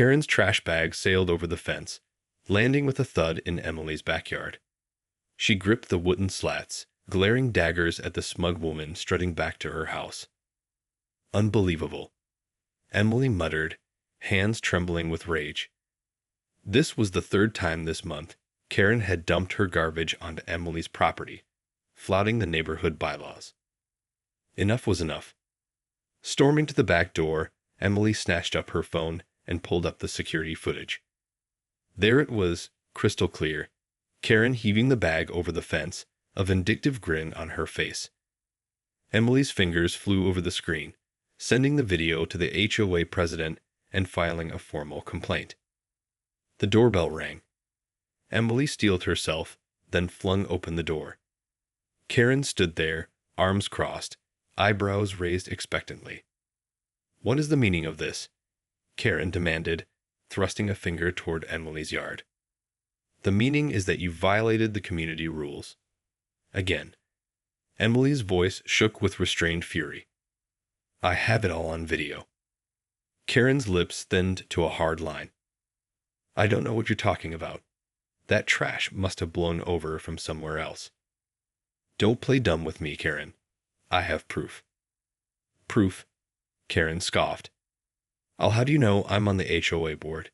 Karen's trash bag sailed over the fence, landing with a thud in Emily's backyard. She gripped the wooden slats, glaring daggers at the smug woman strutting back to her house. Unbelievable, Emily muttered, hands trembling with rage. This was the third time this month Karen had dumped her garbage onto Emily's property, flouting the neighborhood bylaws. Enough was enough. Storming to the back door, Emily snatched up her phone and pulled up the security footage. There it was, crystal clear, Karen heaving the bag over the fence, a vindictive grin on her face. Emily's fingers flew over the screen, sending the video to the HOA president and filing a formal complaint. The doorbell rang. Emily steeled herself, then flung open the door. Karen stood there, arms crossed, eyebrows raised expectantly. "What is the meaning of this?" Karen demanded, thrusting a finger toward Emily's yard. "The meaning is that you violated the community rules." Again. Emily's voice shook with restrained fury. "I have it all on video." Karen's lips thinned to a hard line. "I don't know what you're talking about. That trash must have blown over from somewhere else." "Don't play dumb with me, Karen. I have proof." "Proof?" Karen scoffed. "I'll have you know I'm on the HOA board.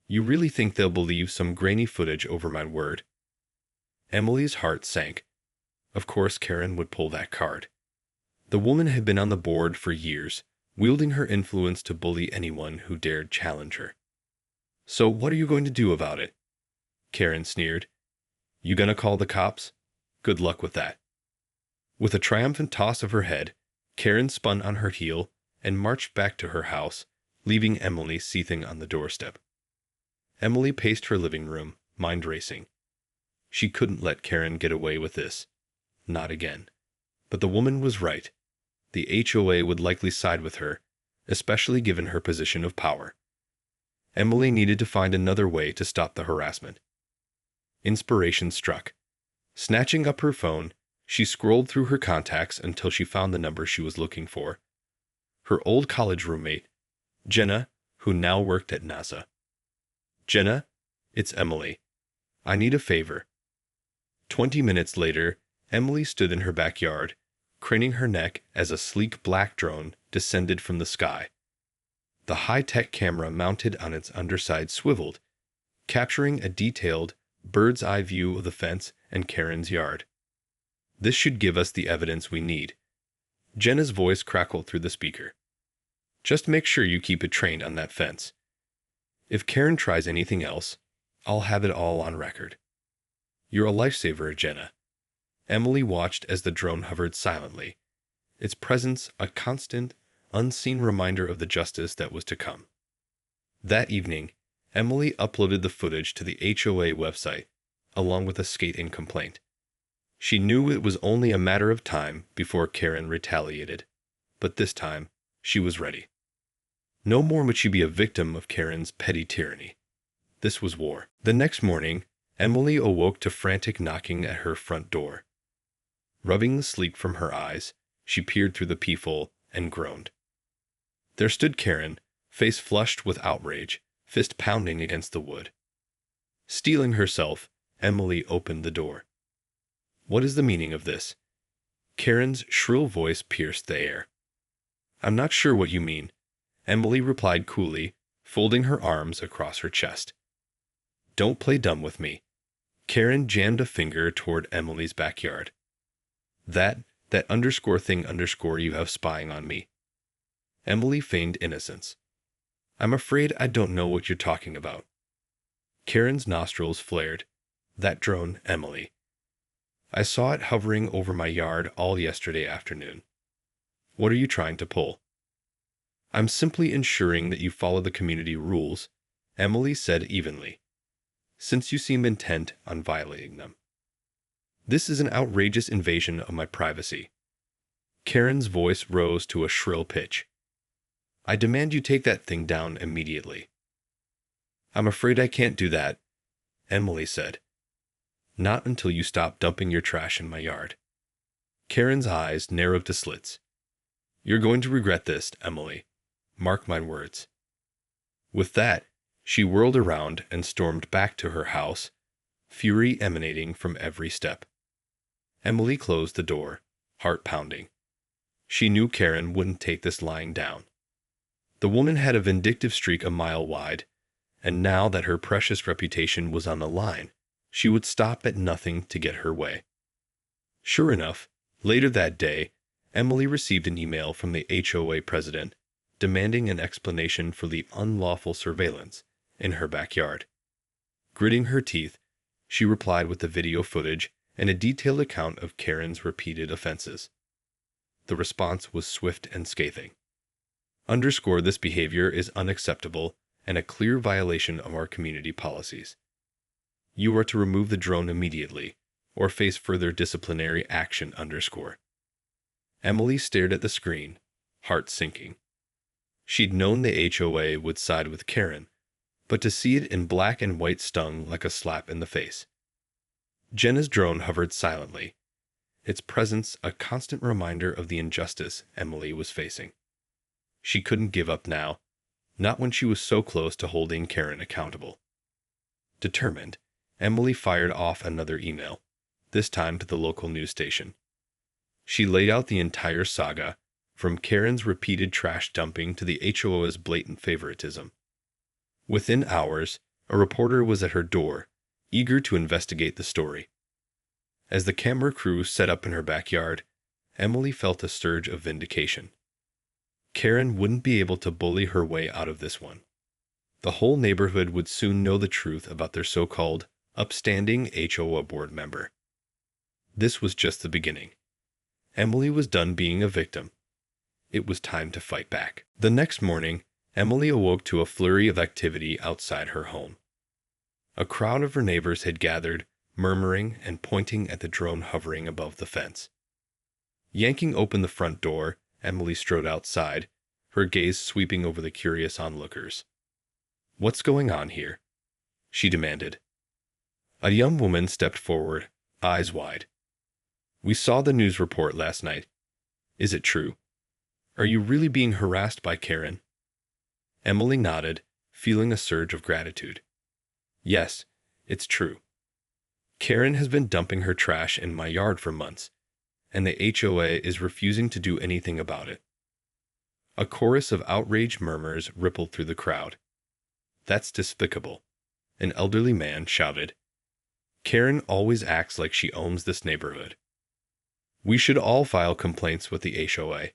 You really think they'll believe some grainy footage over my word?" Emily's heart sank. Of course Karen would pull that card. The woman had been on the board for years, wielding her influence to bully anyone who dared challenge her. "So what are you going to do about it?" Karen sneered. "You gonna call the cops? Good luck with that." With a triumphant toss of her head, Karen spun on her heel and marched back to her house, leaving Emily seething on the doorstep. Emily paced her living room, mind racing. She couldn't let Karen get away with this. Not again. But the woman was right. The HOA would likely side with her, especially given her position of power. Emily needed to find another way to stop the harassment. Inspiration struck. Snatching up her phone, she scrolled through her contacts until she found the number she was looking for. Her old college roommate, Jenna, who now worked at NASA. "Jenna, it's Emily. I need a favor." 20 minutes later, Emily stood in her backyard, craning her neck as a sleek black drone descended from the sky. The high-tech camera mounted on its underside swiveled, capturing a detailed, bird's-eye view of the fence and Karen's yard. "This should give us the evidence we need." Jenna's voice crackled through the speaker. "Just make sure you keep it trained on that fence. If Karen tries anything else, I'll have it all on record." "You're a lifesaver, Jenna." Emily watched as the drone hovered silently, its presence a constant, unseen reminder of the justice that was to come. That evening, Emily uploaded the footage to the HOA website, along with a skate-in complaint. She knew it was only a matter of time before Karen retaliated, but this time, she was ready. No more would she be a victim of Karen's petty tyranny. This was war. The next morning, Emily awoke to frantic knocking at her front door. Rubbing the sleep from her eyes, she peered through the peephole and groaned. There stood Karen, face flushed with outrage, fist pounding against the wood. Steeling herself, Emily opened the door. "What is the meaning of this?" Karen's shrill voice pierced the air. "I'm not sure what you mean," Emily replied coolly, folding her arms across her chest. "Don't play dumb with me." Karen jammed a finger toward Emily's backyard. That _thing_ you have spying on me." Emily feigned innocence. "I'm afraid I don't know what you're talking about." Karen's nostrils flared. "That drone, Emily. I saw it hovering over my yard all yesterday afternoon. What are you trying to pull?" "I'm simply ensuring that you follow the community rules," Emily said evenly, "since you seem intent on violating them. This is an outrageous invasion of my privacy." Karen's voice rose to a shrill pitch. "I demand you take that thing down immediately." "I'm afraid I can't do that," Emily said. "Not until you stop dumping your trash in my yard." Karen's eyes narrowed to slits. "You're going to regret this, Emily. Mark my words." With that, She whirled around and stormed back to her house, fury emanating from every step. Emily closed the door, heart pounding. She knew Karen wouldn't take this lying down. The woman had a vindictive streak a mile wide, and now that her precious reputation was on the line, she would stop at nothing to get her way. Sure enough, later that day, Emily received an email from the HOA president demanding an explanation for the unlawful surveillance in her backyard. Gritting her teeth, she replied with the video footage and a detailed account of Karen's repeated offenses. The response was swift and scathing. Underscore this behavior is unacceptable and a clear violation of our community policies. You are to remove the drone immediately or face further disciplinary action underscore. Emily stared at the screen, heart sinking. She'd known the HOA would side with Karen, but to see it in black and white stung like a slap in the face. Jenna's drone hovered silently, its presence a constant reminder of the injustice Emily was facing. She couldn't give up now, not when she was so close to holding Karen accountable. Determined, Emily fired off another email, this time to the local news station. She laid out the entire saga, from Karen's repeated trash dumping to the HOA's blatant favoritism. Within hours, a reporter was at her door, eager to investigate the story. As the camera crew set up in her backyard, Emily felt a surge of vindication. Karen wouldn't be able to bully her way out of this one. The whole neighborhood would soon know the truth about their so-called upstanding HOA board member. This was just the beginning. Emily was done being a victim. It was time to fight back. The next morning, Emily awoke to a flurry of activity outside her home. A crowd of her neighbors had gathered, murmuring and pointing at the drone hovering above the fence. Yanking open the front door, Emily strode outside, her gaze sweeping over the curious onlookers. "What's going on here?" she demanded. A young woman stepped forward, eyes wide. "We saw the news report last night. Is it true? Are you really being harassed by Karen?" Emily nodded, feeling a surge of gratitude. "Yes, it's true. Karen has been dumping her trash in my yard for months, and the HOA is refusing to do anything about it." A chorus of outraged murmurs rippled through the crowd. "That's despicable," an elderly man shouted. "Karen always acts like she owns this neighborhood." "We should all file complaints with the HOA,"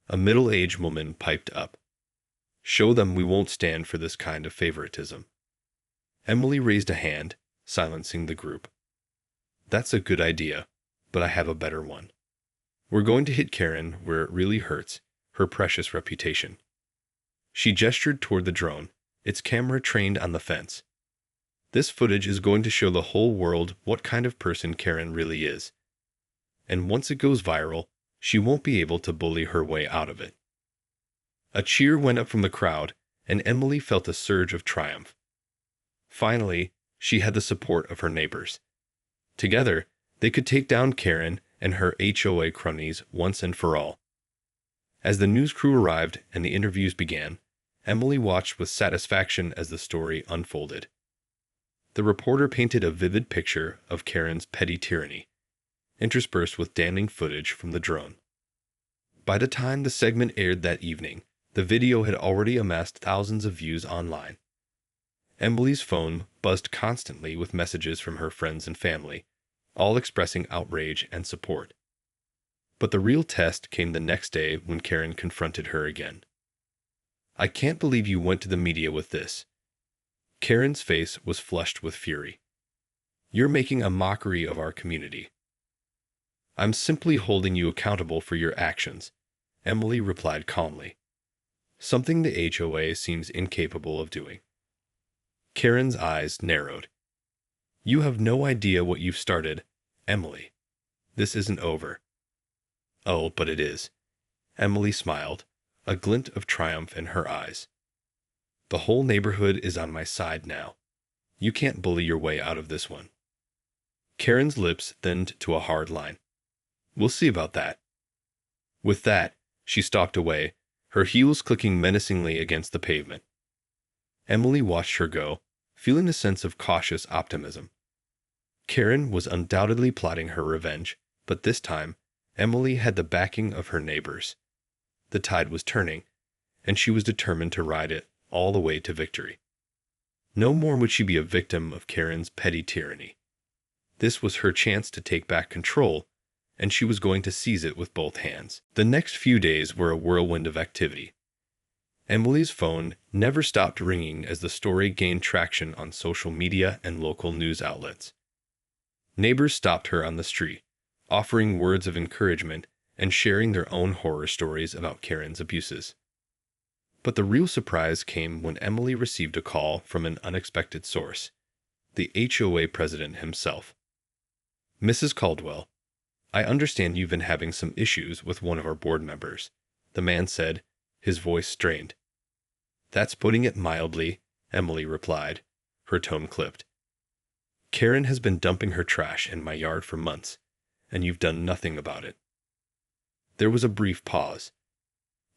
a middle-aged woman piped up. "Show them we won't stand for this kind of favoritism." Emily raised a hand, silencing the group. "That's a good idea, but I have a better one. We're going to hit Karen where it really hurts, her precious reputation." She gestured toward the drone, its camera trained on the fence. "This footage is going to show the whole world what kind of person Karen really is. And once it goes viral, she won't be able to bully her way out of it." A cheer went up from the crowd, and Emily felt a surge of triumph. Finally, she had the support of her neighbors. Together, they could take down Karen and her HOA cronies once and for all. As the news crew arrived and the interviews began, Emily watched with satisfaction as the story unfolded. The reporter painted a vivid picture of Karen's petty tyranny, interspersed with damning footage from the drone. By the time the segment aired that evening, the video had already amassed thousands of views online. Emily's phone buzzed constantly with messages from her friends and family, all expressing outrage and support. But the real test came the next day when Karen confronted her again. "I can't believe you went to the media with this." Karen's face was flushed with fury. "You're making a mockery of our community." "I'm simply holding you accountable for your actions," Emily replied calmly. "Something the HOA seems incapable of doing." Karen's eyes narrowed. "You have no idea what you've started, Emily. This isn't over." "Oh, but it is." Emily smiled, a glint of triumph in her eyes. "The whole neighborhood is on my side now. You can't bully your way out of this one." Karen's lips thinned to a hard line. "We'll see about that." With that, she stalked away, her heels clicking menacingly against the pavement. Emily watched her go, feeling a sense of cautious optimism. Karen was undoubtedly plotting her revenge, but this time, Emily had the backing of her neighbors. The tide was turning, and she was determined to ride it all the way to victory. No more would she be a victim of Karen's petty tyranny. This was her chance to take back control, and she was going to seize it with both hands. The next few days were a whirlwind of activity. Emily's phone never stopped ringing as the story gained traction on social media and local news outlets. Neighbors stopped her on the street, offering words of encouragement and sharing their own horror stories about Karen's abuses. But the real surprise came when Emily received a call from an unexpected source, the HOA president himself. "Mrs. Caldwell, I understand you've been having some issues with one of our board members," the man said, his voice strained. "That's putting it mildly," Emily replied, her tone clipped. "Karen has been dumping her trash in my yard for months, and you've done nothing about it." There was a brief pause.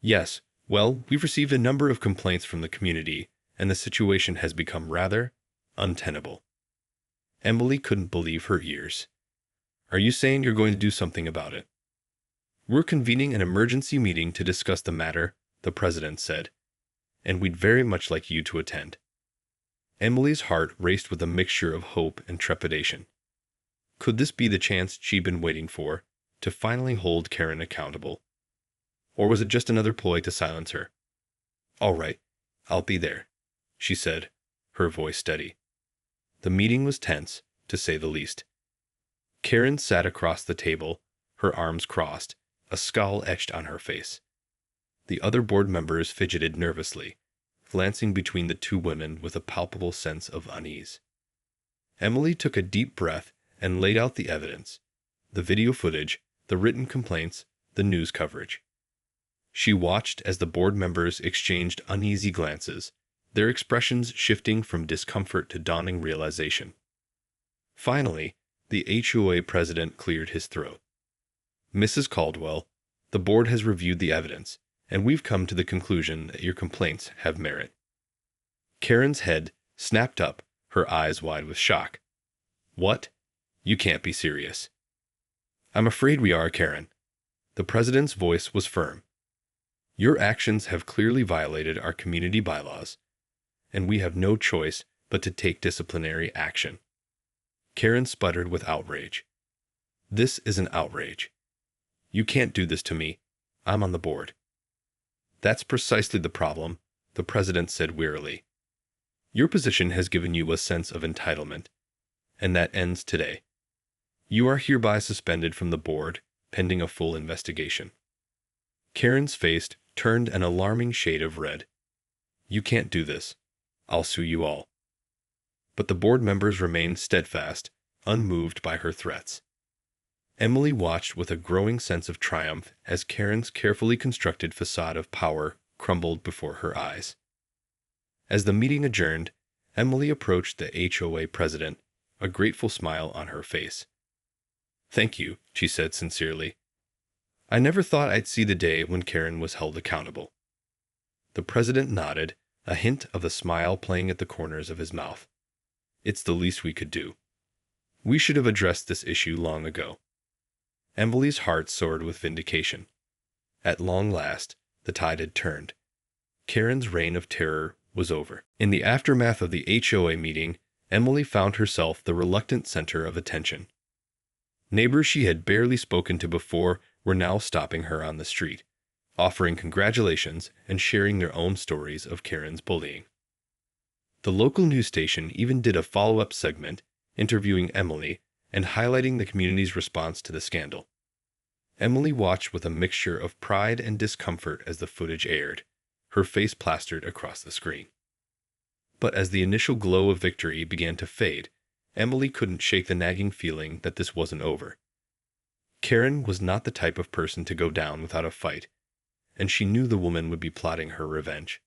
"Yes, well, we've received a number of complaints from the community, and the situation has become rather untenable." Emily couldn't believe her ears. "Are you saying you're going to do something about it?" "We're convening an emergency meeting to discuss the matter," the president said, "and we'd very much like you to attend." Emily's heart raced with a mixture of hope and trepidation. Could this be the chance she'd been waiting for, to finally hold Karen accountable? Or was it just another ploy to silence her? "All right, I'll be there," she said, her voice steady. The meeting was tense, to say the least. Karen sat across the table, her arms crossed, a scowl etched on her face. The other board members fidgeted nervously, glancing between the two women with a palpable sense of unease. Emily took a deep breath and laid out the evidence: the video footage, the written complaints, the news coverage. She watched as the board members exchanged uneasy glances, their expressions shifting from discomfort to dawning realization. Finally, the HOA president cleared his throat. "Mrs. Caldwell, the board has reviewed the evidence, and we've come to the conclusion that your complaints have merit." Karen's head snapped up, her eyes wide with shock. "What? You can't be serious." "I'm afraid we are, Karen." The president's voice was firm. "Your actions have clearly violated our community bylaws, and we have no choice but to take disciplinary action." Karen sputtered with outrage. "This is an outrage. You can't do this to me. I'm on the board." "That's precisely the problem," the president said wearily. "Your position has given you a sense of entitlement, and that ends today. You are hereby suspended from the board, pending a full investigation." Karen's face turned an alarming shade of red. "You can't do this. I'll sue you all." But the board members remained steadfast, unmoved by her threats. Emily watched with a growing sense of triumph as Karen's carefully constructed facade of power crumbled before her eyes. As the meeting adjourned, Emily approached the HOA president, a grateful smile on her face. "Thank you," she said sincerely. "I never thought I'd see the day when Karen was held accountable." The president nodded, a hint of the smile playing at the corners of his mouth. "It's the least we could do. We should have addressed this issue long ago." Emily's heart soared with vindication. At long last, the tide had turned. Karen's reign of terror was over. In the aftermath of the HOA meeting, Emily found herself the reluctant center of attention. Neighbors she had barely spoken to before were now stopping her on the street, offering congratulations and sharing their own stories of Karen's bullying. The local news station even did a follow-up segment, interviewing Emily and highlighting the community's response to the scandal. Emily watched with a mixture of pride and discomfort as the footage aired, her face plastered across the screen. But as the initial glow of victory began to fade, Emily couldn't shake the nagging feeling that this wasn't over. Karen was not the type of person to go down without a fight, and she knew the woman would be plotting her revenge.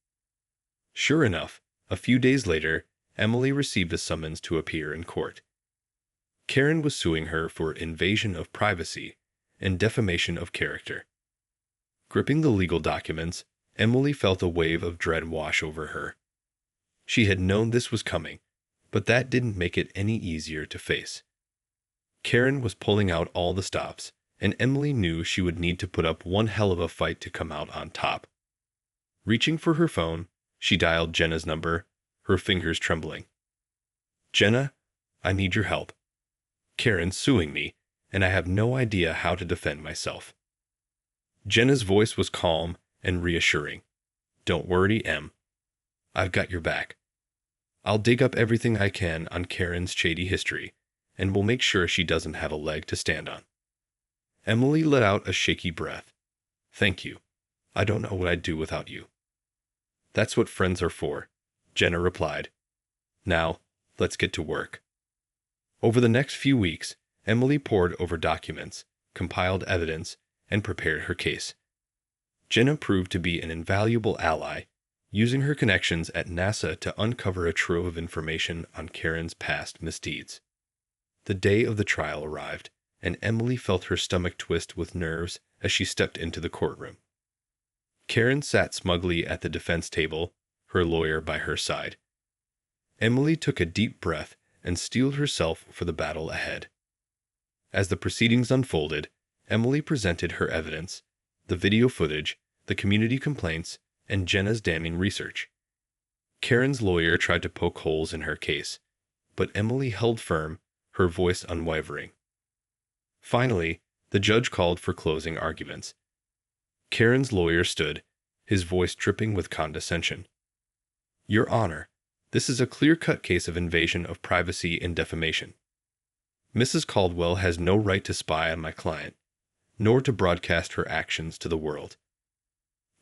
Sure enough, a few days later, Emily received a summons to appear in court. Karen was suing her for invasion of privacy and defamation of character. Gripping the legal documents, Emily felt a wave of dread wash over her. She had known this was coming, but that didn't make it any easier to face. Karen was pulling out all the stops, and Emily knew she would need to put up one hell of a fight to come out on top. Reaching for her phone, she dialed Jenna's number, her fingers trembling. "Jenna, I need your help. Karen's suing me, and I have no idea how to defend myself." Jenna's voice was calm and reassuring. "Don't worry, Em. I've got your back. I'll dig up everything I can on Karen's shady history, and we'll make sure she doesn't have a leg to stand on." Emily let out a shaky breath. "Thank you. I don't know what I'd do without you." "That's what friends are for," Jenna replied. "Now, let's get to work." Over the next few weeks, Emily pored over documents, compiled evidence, and prepared her case. Jenna proved to be an invaluable ally, using her connections at NASA to uncover a trove of information on Karen's past misdeeds. The day of the trial arrived, and Emily felt her stomach twist with nerves as she stepped into the courtroom. Karen sat smugly at the defense table, her lawyer by her side. Emily took a deep breath and steeled herself for the battle ahead. As the proceedings unfolded, Emily presented her evidence, the video footage, the community complaints, and Jenna's damning research. Karen's lawyer tried to poke holes in her case, but Emily held firm, her voice unwavering. Finally, the judge called for closing arguments. Karen's lawyer stood, his voice dripping with condescension. "Your Honor, this is a clear-cut case of invasion of privacy and defamation. Mrs. Caldwell has no right to spy on my client, nor to broadcast her actions to the world.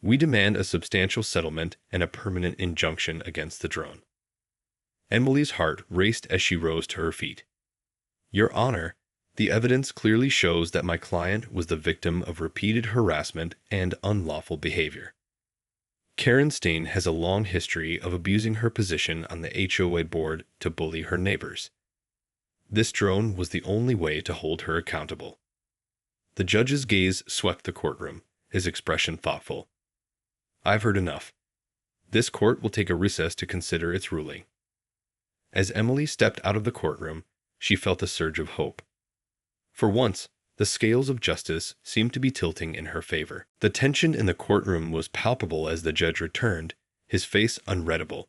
We demand a substantial settlement and a permanent injunction against the drone." Emily's heart raced as she rose to her feet. "Your Honor, the evidence clearly shows that my client was the victim of repeated harassment and unlawful behavior. Karen Steen has a long history of abusing her position on the HOA board to bully her neighbors. This drone was the only way to hold her accountable." The judge's gaze swept the courtroom, his expression thoughtful. "I've heard enough. This court will take a recess to consider its ruling." As Emily stepped out of the courtroom, she felt a surge of hope. For once, the scales of justice seemed to be tilting in her favor. The tension in the courtroom was palpable as the judge returned, his face unreadable.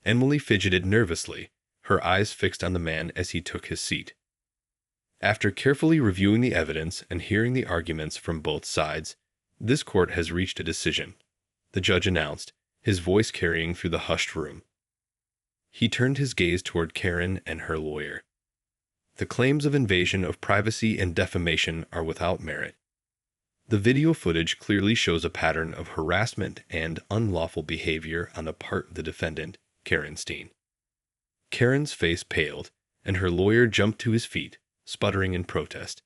Emily fidgeted nervously, her eyes fixed on the man as he took his seat. After carefully reviewing the evidence and hearing the arguments from both sides, "This court has reached a decision," the judge announced, his voice carrying through the hushed room. He turned his gaze toward Karen and her lawyer. "The claims of invasion of privacy and defamation are without merit. The video footage clearly shows a pattern of harassment and unlawful behavior on the part of the defendant, Karen Steen." Karen's face paled, and her lawyer jumped to his feet, sputtering in protest.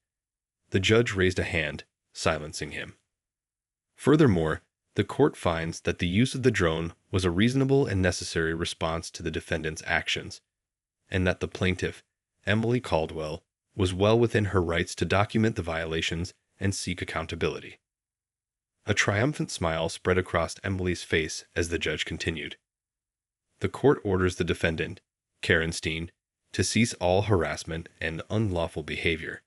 The judge raised a hand, silencing him. Furthermore, the court finds that the use of the drone was a reasonable and necessary response to the defendant's actions, and that the plaintiff, Emily Caldwell, was well within her rights to document the violations and seek accountability. A triumphant smile spread across Emily's face as the judge continued. "The court orders the defendant, Karen Steen, to cease all harassment and unlawful behavior,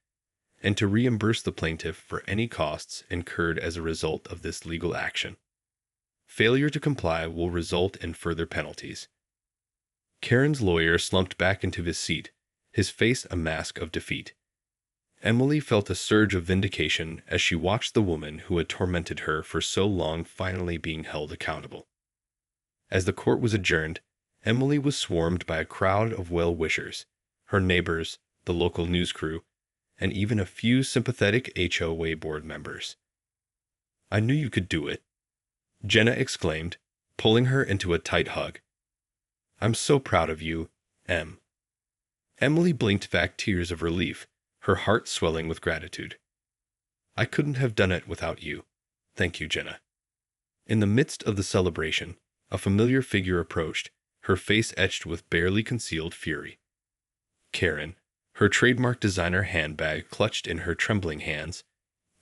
and to reimburse the plaintiff for any costs incurred as a result of this legal action. Failure to comply will result in further penalties." Karen's lawyer slumped back into his seat, his face a mask of defeat. Emily felt a surge of vindication as she watched the woman who had tormented her for so long finally being held accountable. As the court was adjourned, Emily was swarmed by a crowd of well-wishers, her neighbors, the local news crew, and even a few sympathetic HOA board members. "I knew you could do it," Jenna exclaimed, pulling her into a tight hug. "I'm so proud of you, Em." Emily blinked back tears of relief, her heart swelling with gratitude. "I couldn't have done it without you. Thank you, Jenna." In the midst of the celebration, a familiar figure approached, her face etched with barely concealed fury. Karen, her trademark designer handbag clutched in her trembling hands,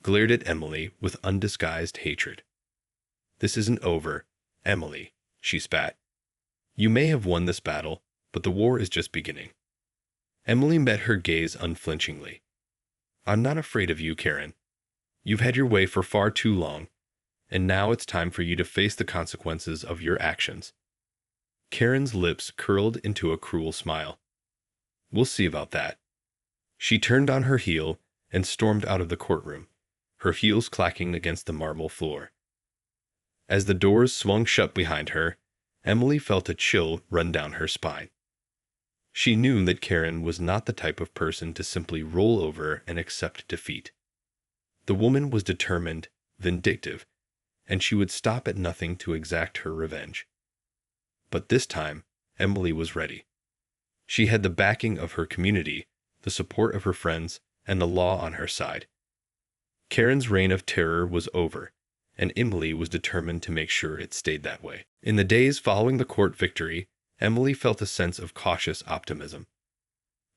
glared at Emily with undisguised hatred. "This isn't over, Emily," she spat. You may have won this battle, but the war is just beginning. Emily met her gaze unflinchingly. I'm not afraid of you, Karen. You've had your way for far too long, and now it's time for you to face the consequences of your actions. Karen's lips curled into a cruel smile. We'll see about that. She turned on her heel and stormed out of the courtroom, her heels clacking against the marble floor. As the doors swung shut behind her, Emily felt a chill run down her spine. She knew that Karen was not the type of person to simply roll over and accept defeat. The woman was determined, vindictive, and she would stop at nothing to exact her revenge. But this time, Emily was ready. She had the backing of her community, the support of her friends, and the law on her side. Karen's reign of terror was over, and Emily was determined to make sure it stayed that way. In the days following the court victory, Emily felt a sense of cautious optimism.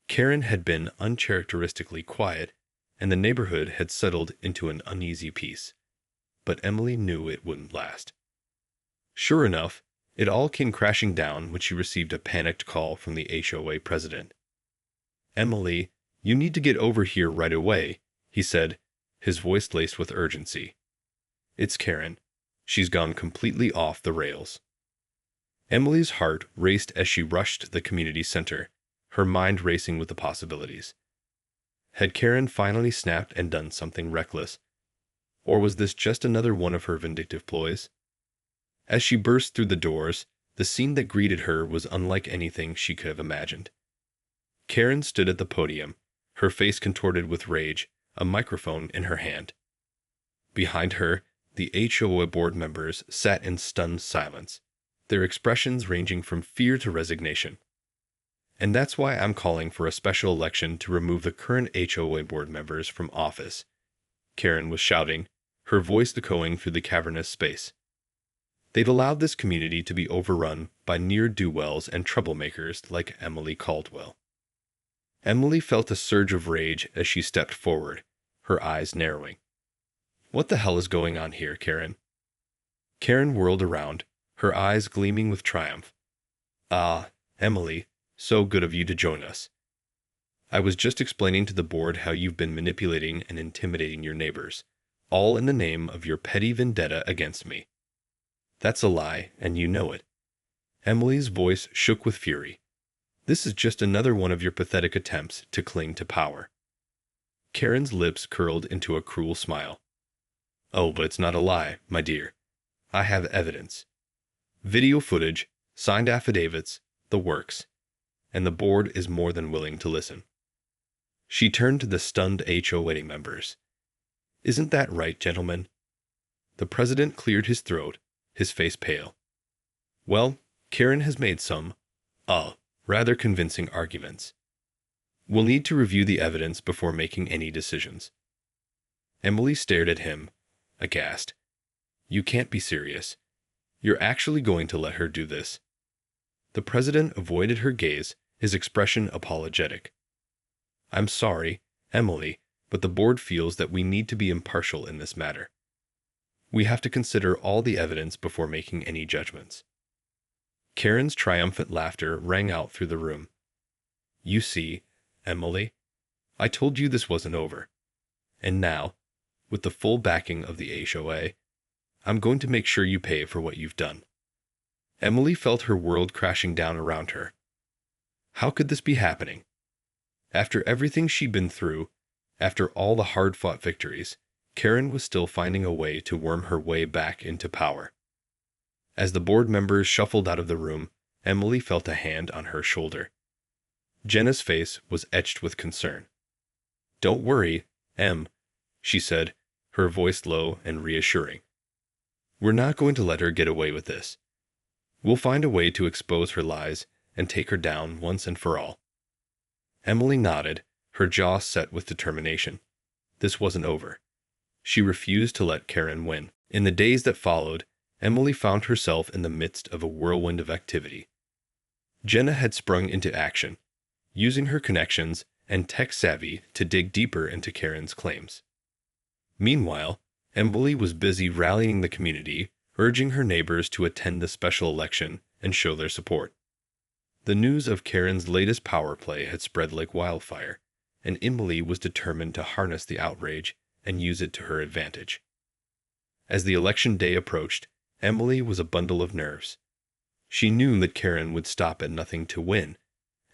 Karen had been uncharacteristically quiet, and the neighborhood had settled into an uneasy peace. But Emily knew it wouldn't last. Sure enough, it all came crashing down when she received a panicked call from the HOA president. Emily, you need to get over here right away, he said, his voice laced with urgency. It's Karen. She's gone completely off the rails. Emily's heart raced as she rushed to the community center, her mind racing with the possibilities. Had Karen finally snapped and done something reckless? Or was this just another one of her vindictive ploys? As she burst through the doors, the scene that greeted her was unlike anything she could have imagined. Karen stood at the podium, her face contorted with rage, a microphone in her hand. Behind her, the HOA board members sat in stunned silence, their expressions ranging from fear to resignation. And that's why I'm calling for a special election to remove the current HOA board members from office, Karen was shouting, her voice echoing through the cavernous space. They've allowed this community to be overrun by ne'er-do-wells and troublemakers like Emily Caldwell. Emily felt a surge of rage as she stepped forward, her eyes narrowing. What the hell is going on here, Karen? Karen whirled around, her eyes gleaming with triumph. Ah, Emily, so good of you to join us. I was just explaining to the board how you've been manipulating and intimidating your neighbors, all in the name of your petty vendetta against me. That's a lie, and you know it. Emily's voice shook with fury. This is just another one of your pathetic attempts to cling to power. Karen's lips curled into a cruel smile. Oh, but it's not a lie, my dear. I have evidence. Video footage, signed affidavits, the works. And the board is more than willing to listen. She turned to the stunned HOA members. Isn't that right, gentlemen? The president cleared his throat, his face pale. Well, Karen has made some, rather convincing arguments. We'll need to review the evidence before making any decisions. Emily stared at him, aghast. You can't be serious. You're actually going to let her do this? The president avoided her gaze, his expression apologetic. I'm sorry, Emily, but the board feels that we need to be impartial in this matter. We have to consider all the evidence before making any judgments. Karen's triumphant laughter rang out through the room. You see, Emily, I told you this wasn't over. And now, with the full backing of the HOA, I'm going to make sure you pay for what you've done. Emily felt her world crashing down around her. How could this be happening? After everything she'd been through, after all the hard-fought victories, Karen was still finding a way to worm her way back into power. As the board members shuffled out of the room, Emily felt a hand on her shoulder. Jenna's face was etched with concern. Don't worry, Em, she said, her voice low and reassuring. We're not going to let her get away with this. We'll find a way to expose her lies and take her down once and for all. Emily nodded, her jaw set with determination. This wasn't over. She refused to let Karen win. In the days that followed, Emily found herself in the midst of a whirlwind of activity. Jenna had sprung into action, using her connections and tech savvy to dig deeper into Karen's claims. Meanwhile, Emily was busy rallying the community, urging her neighbors to attend the special election and show their support. The news of Karen's latest power play had spread like wildfire, and Emily was determined to harness the outrage and use it to her advantage. As the election day approached, Emily was a bundle of nerves. She knew that Karen would stop at nothing to win,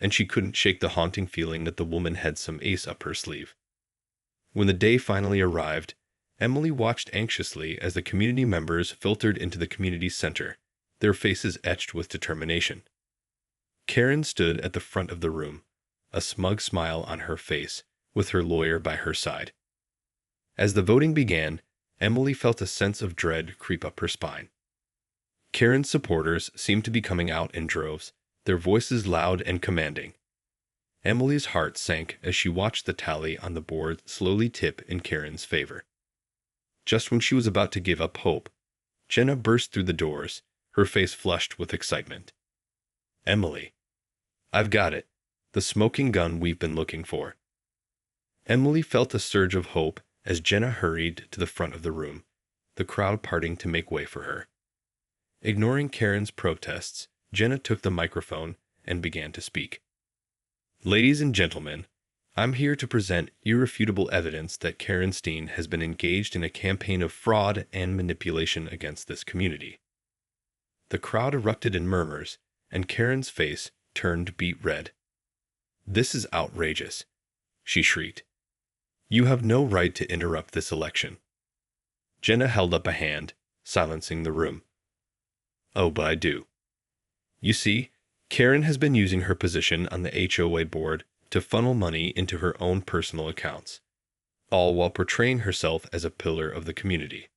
and she couldn't shake the haunting feeling that the woman had some ace up her sleeve. When the day finally arrived, Emily watched anxiously as the community members filtered into the community center, their faces etched with determination. Karen stood at the front of the room, a smug smile on her face, with her lawyer by her side. As the voting began, Emily felt a sense of dread creep up her spine. Karen's supporters seemed to be coming out in droves, their voices loud and commanding. Emily's heart sank as she watched the tally on the board slowly tip in Karen's favor. Just when she was about to give up hope, Jenna burst through the doors, her face flushed with excitement. "Emily, I've got it, the smoking gun we've been looking for." Emily felt a surge of hope as Jenna hurried to the front of the room, the crowd parting to make way for her. Ignoring Karen's protests, Jenna took the microphone and began to speak. "Ladies and gentlemen, I'm here to present irrefutable evidence that Karen Steen has been engaged in a campaign of fraud and manipulation against this community." The crowd erupted in murmurs, and Karen's face turned beet red. "This is outrageous," she shrieked. "You have no right to interrupt this election." Jenna held up a hand, silencing the room. "Oh, but I do. You see, Karen has been using her position on the HOA board to funnel money into her own personal accounts, all while portraying herself as a pillar of the community."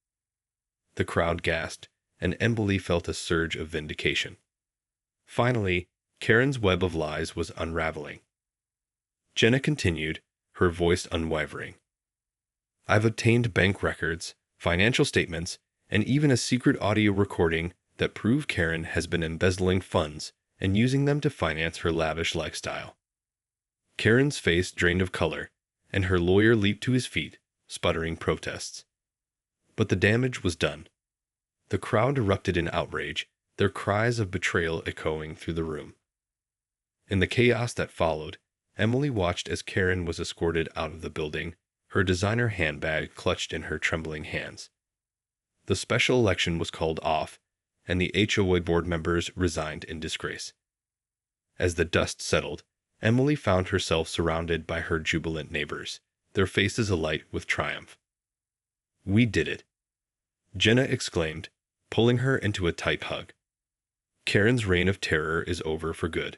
The crowd gasped, and Emily felt a surge of vindication. Finally, Karen's web of lies was unraveling. Jenna continued, her voice unwavering. "I've obtained bank records, financial statements, and even a secret audio recording that prove Karen has been embezzling funds and using them to finance her lavish lifestyle." Karen's face drained of color, and her lawyer leaped to his feet, sputtering protests. But the damage was done. The crowd erupted in outrage, their cries of betrayal echoing through the room. In the chaos that followed, Emily watched as Karen was escorted out of the building, her designer handbag clutched in her trembling hands. The special election was called off, and the HOA board members resigned in disgrace. As the dust settled, Emily found herself surrounded by her jubilant neighbors, their faces alight with triumph. "We did it," Jenna exclaimed, pulling her into a tight hug. "Karen's reign of terror is over for good."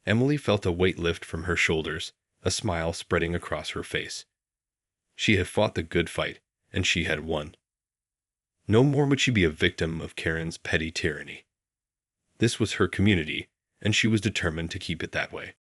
Emily felt a weight lift from her shoulders, a smile spreading across her face. She had fought the good fight, and she had won. No more would she be a victim of Karen's petty tyranny. This was her community, and she was determined to keep it that way.